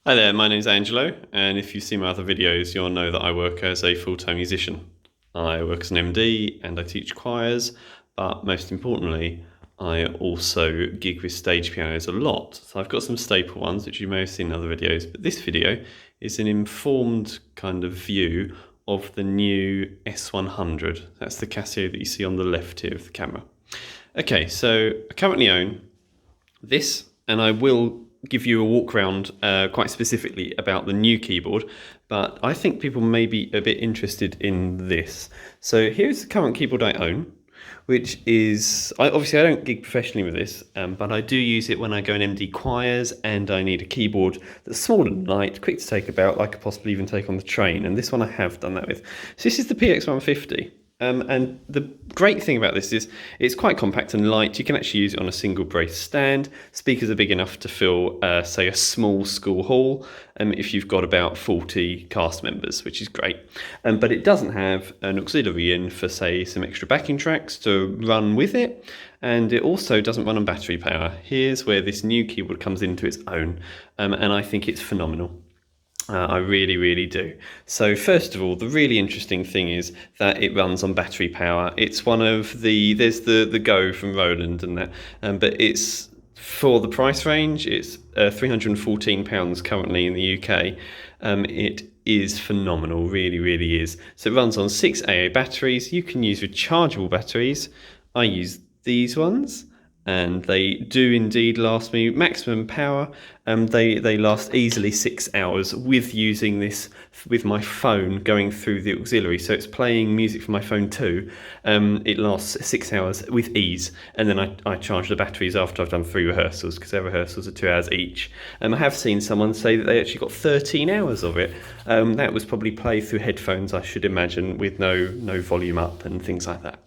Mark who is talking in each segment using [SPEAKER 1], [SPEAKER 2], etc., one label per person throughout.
[SPEAKER 1] Hi there, my name's Angelo, and if you've seen my other videos, you'll know that I work as a full-time musician. I work as an MD and I teach choirs, but most importantly, I also gig with stage pianos a lot. So I've got some staple ones, which you may have seen in other videos, but this video is an informed kind of view of the new S100. That's the Casio that you see on the left here of the camera. Okay, so I currently own this, and I will give you a walk around quite specifically about the new keyboard, but I think people may be a bit interested in this. So here's the current keyboard I own, which is, obviously I don't gig professionally with this, but I do use it when I go in MD choirs and I need a keyboard that's small and light, quick to take about, I could possibly even take on the train, and this one I have done that with. So this is the PX-150. And the great thing about this is it's quite compact and light. You can actually use it on a single brace stand. Speakers are big enough to fill, say, a small school hall if you've got about 40 cast members, which is great. But it doesn't have an auxiliary in for, say, some extra backing tracks to run with it. And it also doesn't run on battery power. Here's where this new keyboard comes into its own. And I think it's phenomenal. I really, really do. So first of all, the really interesting thing is that it runs on battery power. It's one of there's the Go from Roland and that, but it's for the price range. It's £314 currently in the UK. It is phenomenal, really, really is. So it runs on 6 AA batteries. You can use rechargeable batteries. I use these ones, and they do indeed last me maximum power. They last easily 6 hours with using this with my phone going through the auxiliary. So it's playing music from my phone too. It lasts 6 hours with ease. And then I charge the batteries after I've done 3 rehearsals, because their rehearsals are 2 hours each. I have seen someone say that they actually got 13 hours of it. That was probably played through headphones, I should imagine, with no volume up and things like that.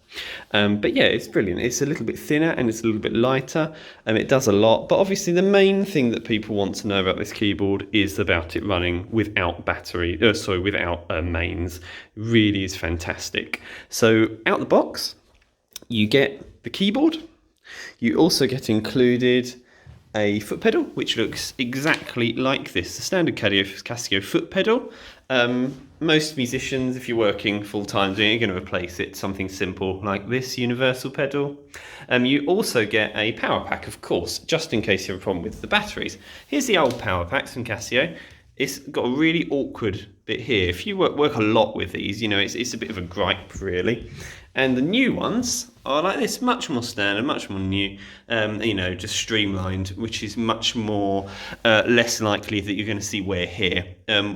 [SPEAKER 1] But yeah, it's brilliant. It's a little bit thinner and it's a little bit lighter, and it does a lot. But obviously the main thing that people want to know about this keyboard is about it running without without mains. It really is fantastic. So out the box, you get the keyboard. You also get included a foot pedal, which looks exactly like this, the standard Casio foot pedal. Most musicians, if you're working full-time doing it, you're going to replace it something simple like this universal pedal. You also get a power pack, of course, just in case you have a problem with the batteries. Here's the old power packs from Casio. It's got a really awkward bit here. If you work a lot with these, you know, it's a bit of a gripe, really. And the new ones are like this, much more standard, much more new, you know, just streamlined, which is much more less likely that you're going to see wear here,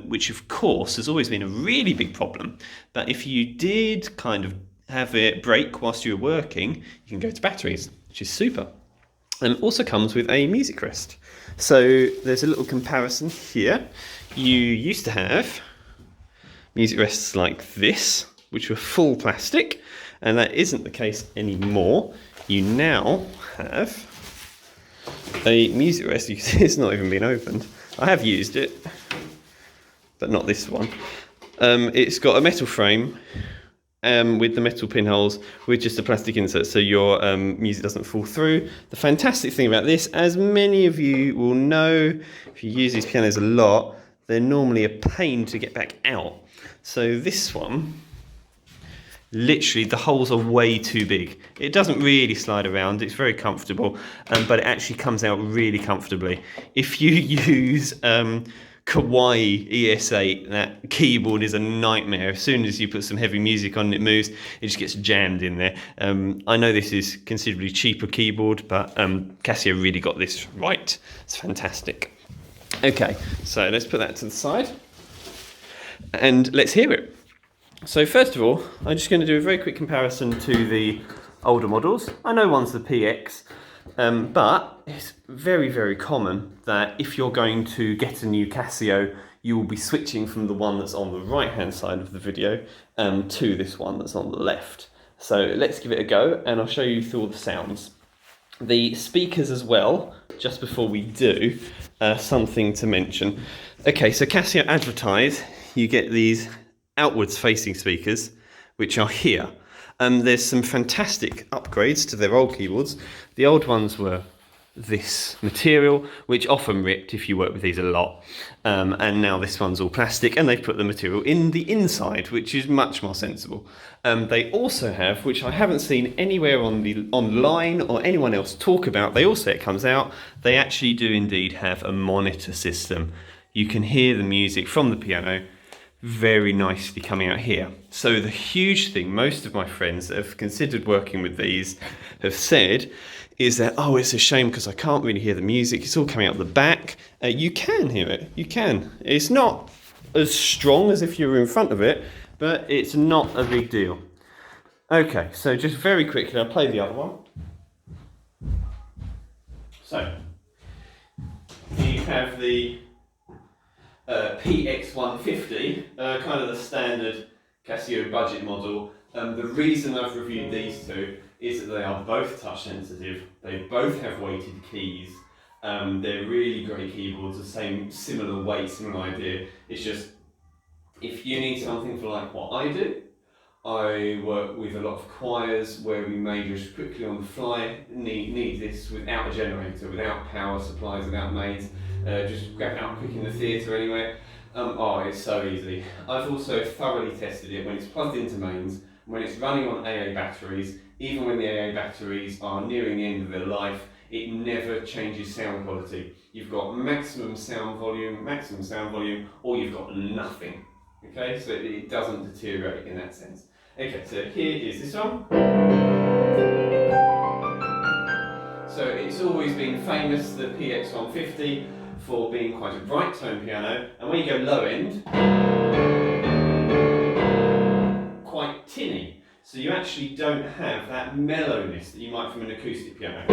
[SPEAKER 1] which of course has always been a really big problem. But if you did kind of have it break whilst you were working, you can go to batteries, which is super. And it also comes with a music rest. So there's a little comparison here. You used to have music rests like this, which were full plastic, and that isn't the case anymore. You now have a music rest. You can see it's not even been opened. I have used it, but not this one. It's got a metal frame with the metal pinholes with just a plastic insert, so your music doesn't fall through. The fantastic thing about this, as many of you will know, if you use these pianos a lot, they're normally a pain to get back out. So this one, literally the holes are way too big. It doesn't really slide around, it's very comfortable, but it actually comes out really comfortably. If you use Kawaii ES8, that keyboard is a nightmare. As soon as you put some heavy music on, it moves, it just gets jammed in there. I know this is considerably cheaper keyboard, but Casio really got this right. It's fantastic. Okay, so let's put that to the side and let's hear it. So first of all, I'm just going to do a very quick comparison to the older models. I know one's the PX, but it's very, very common that if you're going to get a new Casio, you will be switching from the one that's on the right-hand side of the video to this one that's on the left. So let's give it a go, and I'll show you through all the sounds. The speakers as well, just before we do, something to mention. Okay, so Casio advertise, you get these outwards facing speakers, which are here. There's some fantastic upgrades to their old keyboards. The old ones were this material, which often ripped if you work with these a lot. And now this one's all plastic, and they've put the material in the inside, which is much more sensible. They also have, which I haven't seen anywhere online or anyone else talk about, they all say it comes out, they actually do indeed have a monitor system. You can hear the music from the piano very nicely coming out here. So the huge thing most of my friends that have considered working with these have said is that, oh, it's a shame because I can't really hear the music, it's all coming out the back. You can hear it, you can. It's not as strong as if you were in front of it, but it's not a big deal. Okay, so just very quickly, I'll play the other one. So, you have the PX-150, kind of the standard Casio budget model. The reason I've reviewed these two is that they are both touch sensitive, they both have weighted keys, they're really great keyboards, the same similar weight, similar idea. It's just, if you need something for like what I do, I work with a lot of choirs where we may just quickly on the fly need this without a generator, without power supplies, without maids, just grab it out quick in the theatre anywhere. Oh, it's so easy. I've also thoroughly tested it when it's plugged into mains, when it's running on AA batteries. Even when the AA batteries are nearing the end of their life, it never changes sound quality. You've got maximum sound volume, or you've got nothing. Okay, so it doesn't deteriorate in that sense. Okay, so here is this one. So it's always been famous, the PX-150, for being quite a bright tone piano, and when you go low end, quite tinny. So you actually don't have that mellowness that you might from an acoustic piano.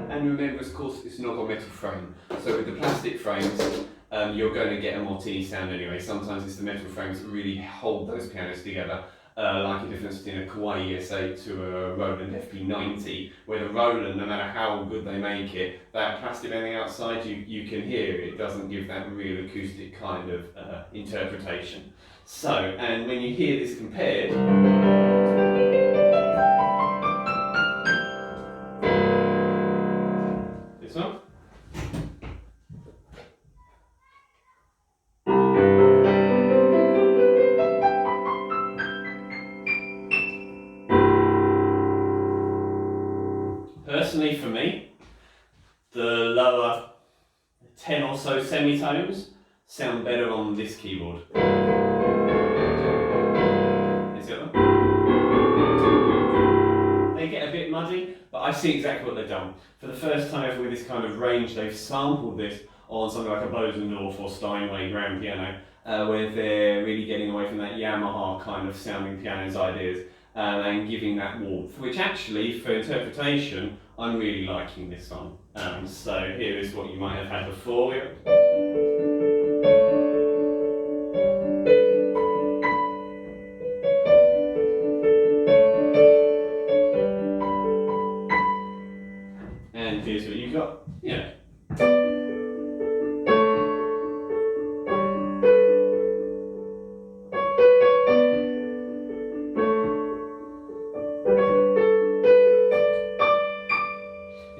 [SPEAKER 1] And remember, of course, it's not got a metal frame. So with the plastic frames, you're going to get a more tinny sound anyway. Sometimes it's the metal frames that really hold those pianos together. Like a difference between a Kauai ES8 to a Roland FP90, where the Roland, no matter how good they make it, that plastic anything outside, you can hear it doesn't give that real acoustic kind of interpretation. So, and when you hear this compared, this one, personally for me, the lower 10 or so semitones sound better on this keyboard. They get a bit muddy, but I see exactly what they've done. For the first time ever with this kind of range, they've sampled this on something like a Bosendorf or Steinway grand piano, where they're really getting away from that Yamaha kind of sounding piano's ideas and giving that warmth, which actually, for interpretation, I'm really liking this one. So here is what you might have had before. And here's what you've got, yeah.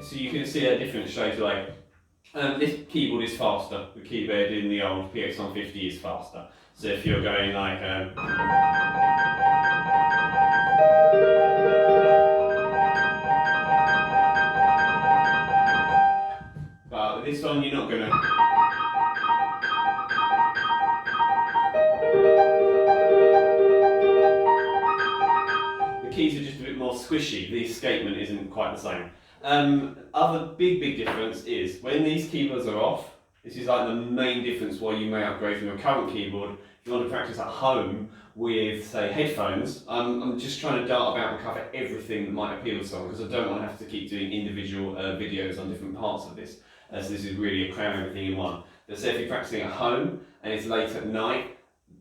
[SPEAKER 1] So you can see a difference straight away. This keyboard is faster. The keyboard in the old PX-150 is faster. So if you're going like but with this one you're not going to. The keys are just a bit more squishy. The escapement isn't quite the same. Other big difference is when these keyboards are off, this is like the main difference why you may upgrade from your current keyboard. If you want to practice at home with, say, headphones, I'm just trying to dart about and cover everything that might appeal to someone, because I don't want to have to keep doing individual videos on different parts of this, as this is really a cram everything in one. But say if you're practicing at home and it's late at night,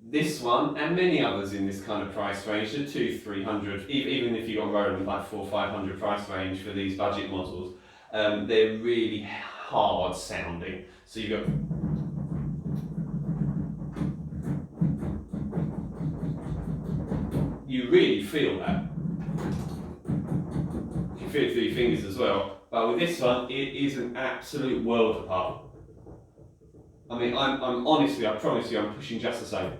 [SPEAKER 1] this one and many others in this kind of price range, the 200-300, even if you've got Roland like 400-500 price range for these budget models, they're really hard sounding. So you've got you really feel that. You feel it through your fingers as well. But with this one, it is an absolute world apart. I mean, I'm honestly, I promise you, I'm pushing just the same.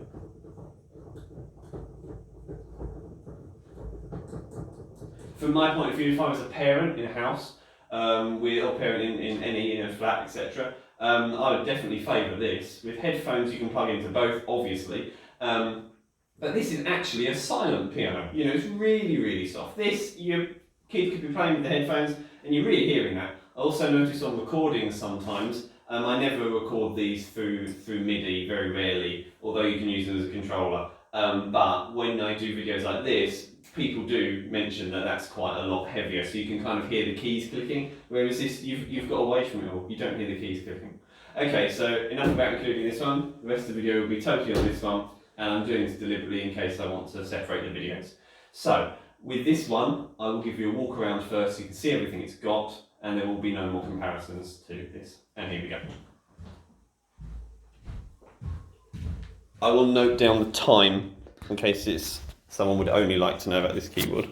[SPEAKER 1] From my point of view, if I was a parent in a house, or parent in any flat, etc., I would definitely favour this. With headphones, you can plug into both, obviously. But this is actually a silent piano. You know, it's really, really soft. This, your kid could be playing with the headphones, and you're really hearing that. I also notice on recordings sometimes, I never record these through MIDI, very rarely, although you can use them as a controller. But when I do videos like this, people do mention that that's quite a lot heavier, so you can kind of hear the keys clicking, whereas this, you've got away from it all, you don't hear the keys clicking. Okay, so enough about including this one. The rest of the video will be totally on this one, and I'm doing this deliberately in case I want to separate the videos. So, with this one, I will give you a walk around first so you can see everything it's got, and there will be no more comparisons to this. And here we go. I will note down the time in case someone would only like to know about this keyboard.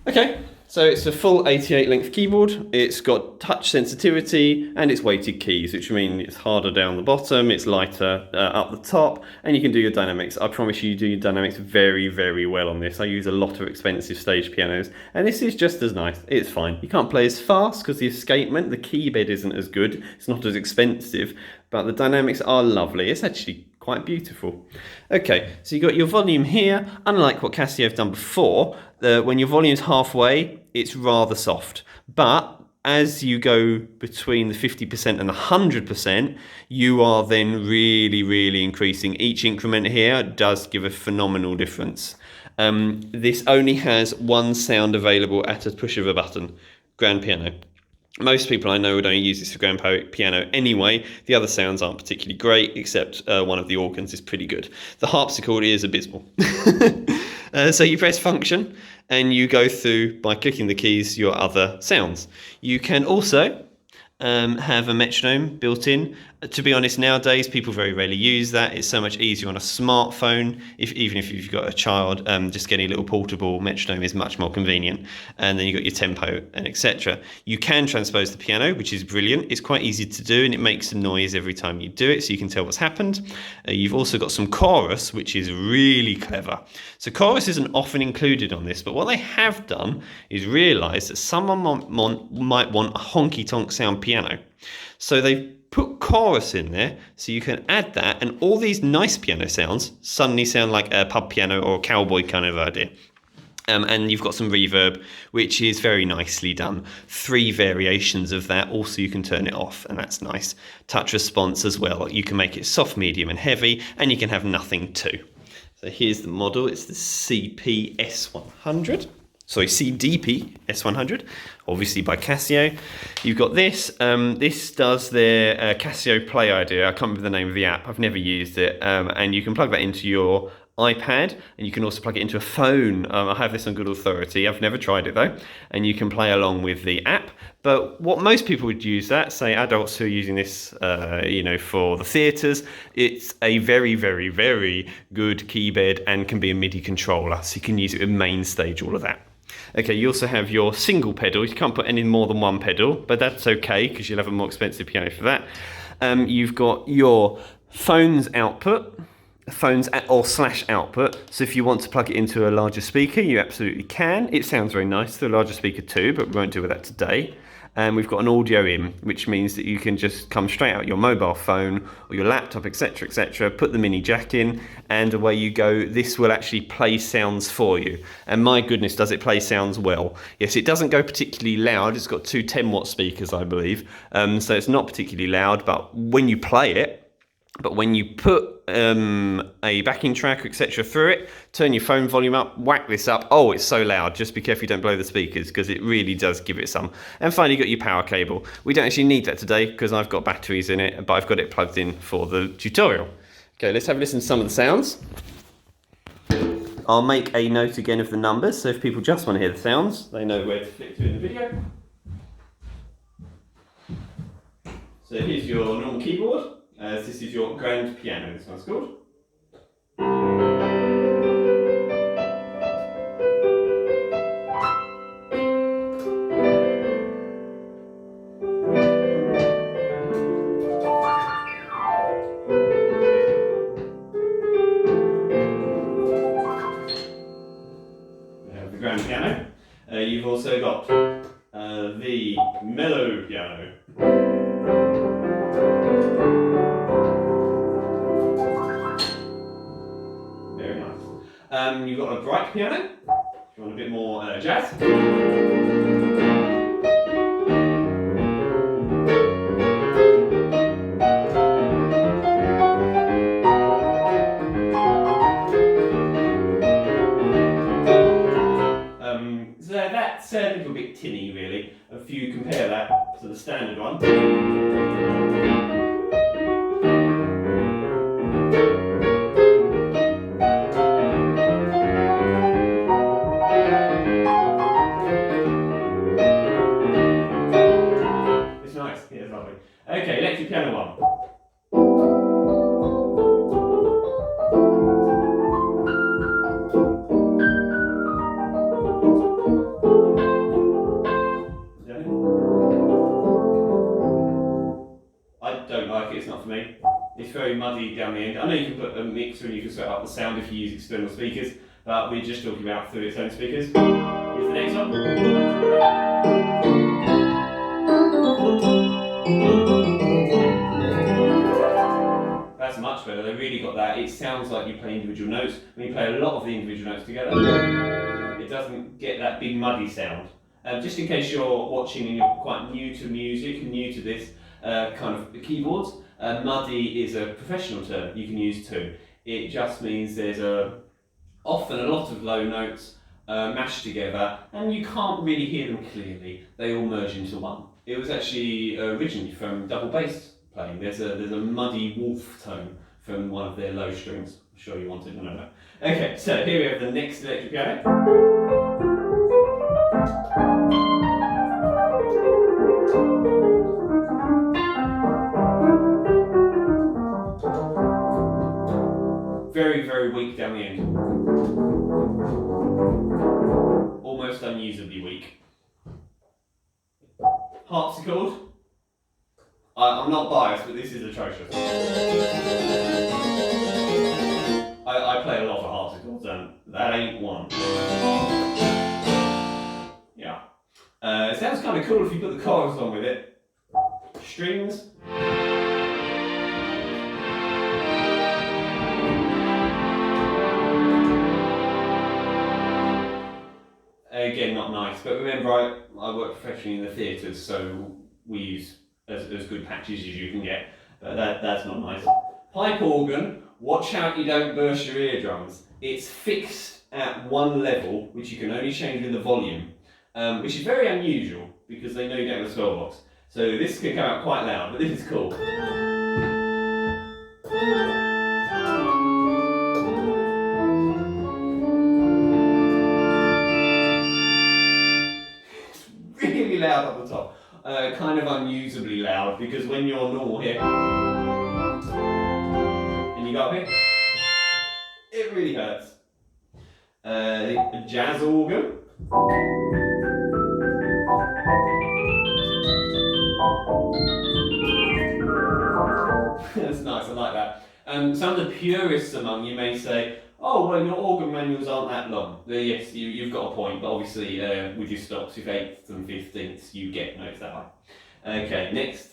[SPEAKER 1] Okay, so it's a full 88 length keyboard. It's got touch sensitivity and it's weighted keys, which mean it's harder down the bottom, it's lighter up the top, and you can do your dynamics. I promise you do your dynamics very, very well on this. I use a lot of expensive stage pianos, and this is just as nice. It's fine. You can't play as fast because the escapement, the key bed isn't as good. It's not as expensive, but the dynamics are lovely. It's actually quite beautiful. Okay, so you got your volume here. Unlike what Casio have done before, when your volume's halfway, it's rather soft. But as you go between the 50% and the 100%, you are then really, really increasing. Each increment here does give a phenomenal difference. This only has one sound available at a push of a button, grand piano. Most people I know would only use this for grand piano anyway. The other sounds aren't particularly great, except one of the organs is pretty good. The harpsichord is abysmal. So you press function and you go through, by clicking the keys, your other sounds. You can also have a metronome built in. To be honest, nowadays people very rarely use that. It's so much easier on a smartphone. Even if you've got a child, just getting a little portable metronome is much more convenient. And then you've got your tempo and etc. You can transpose the piano, which is brilliant. It's quite easy to do and it makes a noise every time you do it, so you can tell what's happened. You've also got some chorus, which is really clever. So chorus isn't often included on this, but what they have done is realise that someone might want a honky-tonk sound piano. So they've put chorus in there, so you can add that, and all these nice piano sounds suddenly sound like a pub piano or a cowboy kind of idea. And you've got some reverb, which is very nicely done. 3 variations of that. Also, you can turn it off, and that's nice. Touch response as well. You can make it soft, medium, and heavy, and you can have nothing too. So here's the model. It's the CP-S100. Sorry, CDP-S100, obviously by Casio. You've got this. This does their Casio Play idea. I can't remember the name of the app. I've never used it. And you can plug that into your iPad, and you can also plug it into a phone. I have this on good authority. I've never tried it though. And you can play along with the app. But what most people would use that, say adults who are using this, for the theatres, it's a very, very, very good key bed and can be a MIDI controller. So you can use it with main stage, all of that. Okay, you also have your single pedal. You can't put any more than one pedal, but that's okay because you'll have a more expensive piano for that. You've got your phone's output, / output. So if you want to plug it into a larger speaker, you absolutely can. It sounds very nice to a larger speaker too, but we won't deal with that today. And we've got an audio in, which means that you can just come straight out your mobile phone or your laptop, etc., etc., put the mini jack in, and away you go. This will actually play sounds for you. And my goodness, does it play sounds well? Yes, it doesn't go particularly loud. It's got 2 10-watt speakers, I believe. So it's not particularly loud, but when you play it, when you put a backing track, etc. through it, turn your phone volume up, whack this up. Oh, it's so loud. Just be careful you don't blow the speakers because it really does give it some. And finally, you've got your power cable. We don't actually need that today because I've got batteries in it, but I've got it plugged in for the tutorial. Okay, let's have a listen to some of the sounds. I'll make a note again of the numbers, so if people just want to hear the sounds, they know where to flick to in the video. So here's your normal keyboard. This is your grand piano, this one's called. also got the mellow piano. Very nice. You've got a bright piano, if you want a bit more jazz. So that's a little bit tinny really, if you compare that to the standard one. It's nice, yeah, it's lovely. Okay, electric piano one. It's not for me. It's very muddy down the end. I know you can put a mixer and you can set up the sound if you use external speakers, but we're just talking about through its own speakers. Here's the next one. That's much better. They really got that. It sounds like you play individual notes. When you play a lot of the individual notes together, it doesn't get that big muddy sound. Just in case you're watching and you're quite new to music and new to this kind of keyboards, muddy is a professional term you can use too. It just means there's often a lot of low notes mashed together and you can't really hear them clearly. They all merge into one. It was actually originally from double bass playing. There's a muddy wolf tone from one of their low strings. I'm sure you wanted to know that. Okay, so here we have the next electric piano. Very, very weak down the end. Almost unusably weak. Harpsichord. I'm not biased, but this is atrocious. I play a lot of harpsichords and that ain't one. Yeah. It sounds kind of cool if you put the chorus on with it. Strings. Again, not nice, but remember I work professionally in the theatres, so we use as good patches as you can get, but that's not nice. Pipe organ, watch out you don't burst your eardrums. It's fixed at one level, which you can only change with the volume, which is very unusual because they know you don't have a swell box. So this can come out quite loud, but this is cool. Loud at the top, kind of unusably loud because when you're normal here and you go up here, it really hurts. A jazz organ. That's nice, I like that. Some of the purists among you may say, oh, well, your organ manuals aren't that long. Yes, you've got a point, but obviously with your stops, with 8ths and 15ths, you get notes that high. Okay, next.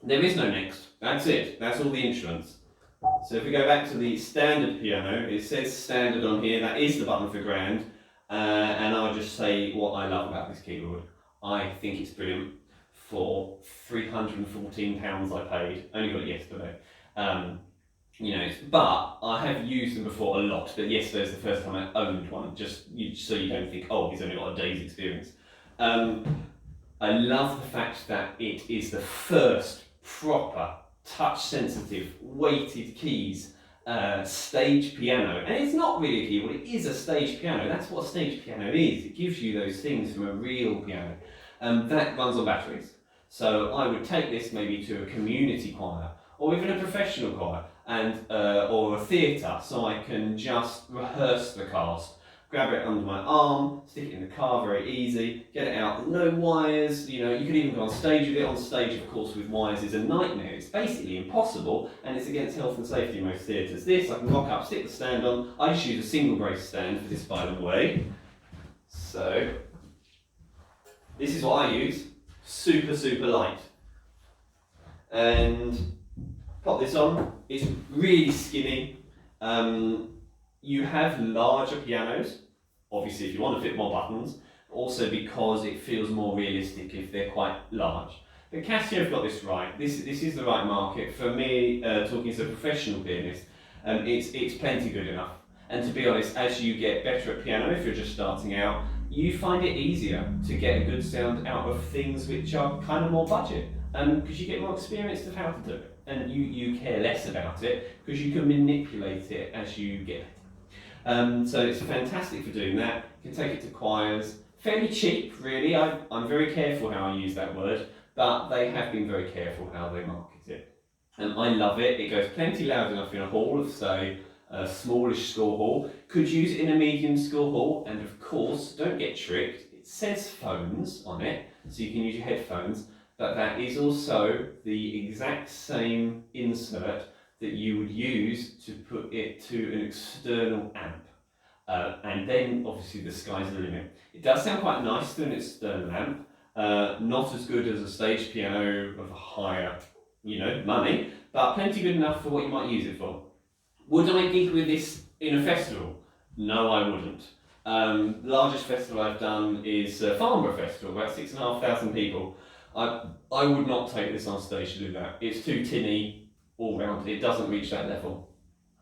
[SPEAKER 1] There is no next. That's it. That's all the instruments. So if we go back to the standard piano, it says standard on here. That is the button for grand. And I'll just say what I love about this keyboard. I think it's brilliant. For £314 I paid. Only got it yesterday. You know, but I have used them before a lot, but yesterday's the first time I owned one, just so you don't think, oh, he's only got a day's experience. I love the fact that it is the first proper, touch-sensitive, weighted keys stage piano. And it's not really a keyboard, it is a stage piano. That's what a stage piano is. It gives you those things from a real piano. That runs on batteries. So I would take this maybe to a community choir, or even a professional choir, and or a theatre, so I can just rehearse the cast. Grab it under my arm, stick it in the car, very easy, get it out, no wires, you know, you could even go on stage with it. On stage, of course, with wires is a nightmare. It's basically impossible, and it's against health and safety in most theatres. This, I can rock up, stick the stand on. I just use a single brace stand for this, by the way. So, This is what I use, super, super light. And pop this on, it's really skinny. You have larger pianos, obviously if you want to fit more buttons, also because it feels more realistic if they're quite large. But Casio's got this right. This is the right market. For me, talking as a professional pianist, it's plenty good enough. And to be honest, as you get better at piano, if you're just starting out, you find it easier to get a good sound out of things which are kind of more budget. Because you get more experience of how to do it. And you care less about it because you can manipulate it as you get better. So it's fantastic for doing that. You can take it to choirs. Fairly cheap, really. I'm very careful how I use that word, but they have been very careful how they market it. And I love it. It goes plenty loud enough in a hall of, say, a smallish school hall. Could use it in a medium school hall, and of course, don't get tricked. It says phones on it, so you can use your headphones, but that is also the exact same insert that you would use to put it to an external amp. And then obviously the sky's the limit. It does sound quite nice to an external amp, not as good as a stage piano of a higher, money, but plenty good enough for what you might use it for. Would I gig with this in a festival? No, I wouldn't. The largest festival I've done is Farnborough Festival, about 6,500 people. I would not take this on stage to do that. It's too tinny all round. It doesn't reach that level.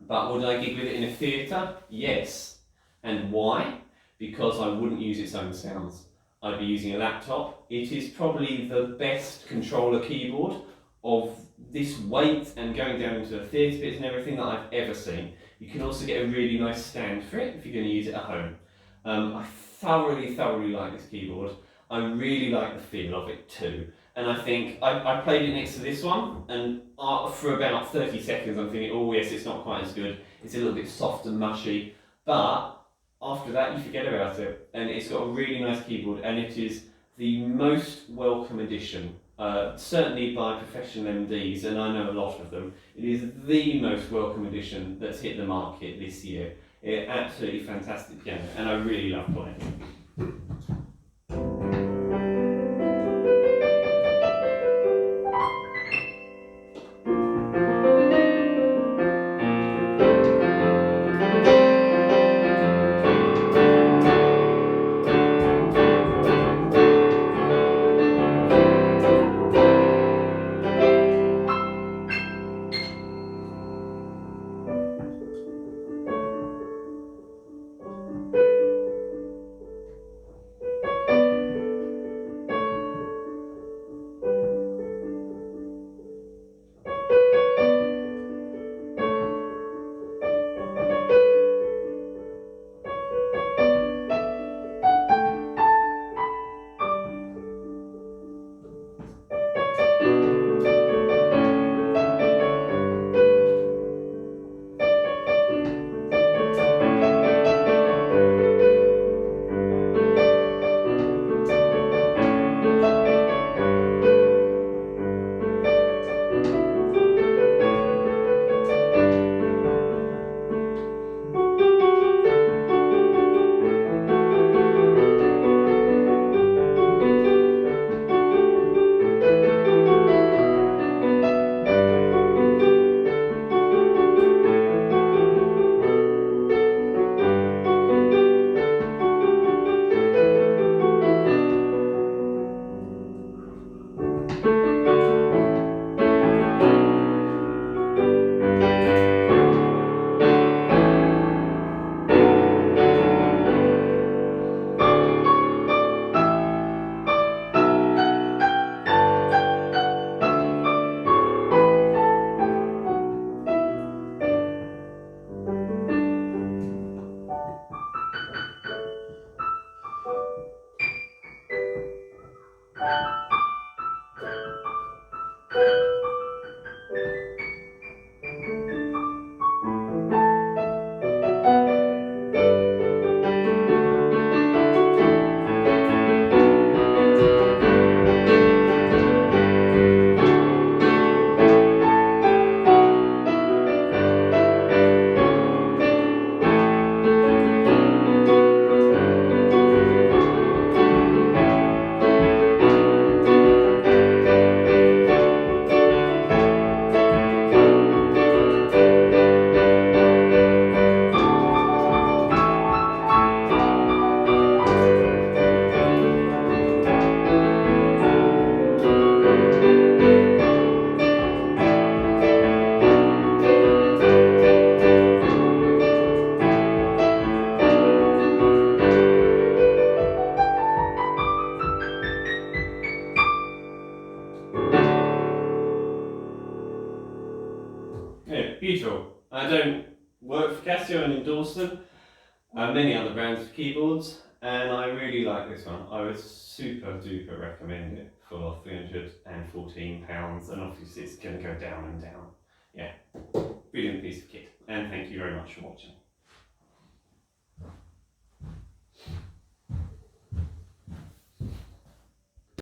[SPEAKER 1] But would I gig with it in a theatre? Yes. And why? Because I wouldn't use its own sounds. I'd be using a laptop. It is probably the best controller keyboard of this weight and going down into the theatre bits and everything that I've ever seen. You can also get a really nice stand for it if you're going to use it at home. I thoroughly like this keyboard. I really like the feel of it too. And I think I played it next to this one, and for about 30 seconds I'm thinking, oh yes, it's not quite as good. It's a little bit soft and mushy. But after that you forget about it. And it's got a really nice keyboard, and it is the most welcome addition, certainly by professional MDs, and I know a lot of them. It is the most welcome addition that's hit the market this year. It's absolutely fantastic piano, and I really love playing it. beautiful. I don't work for Casio and endorse them. Many other brands of keyboards, and I really like this one. I would super duper recommend it for £314, and obviously it's going to go down and down. Yeah, brilliant piece of kit, and thank you very much for watching.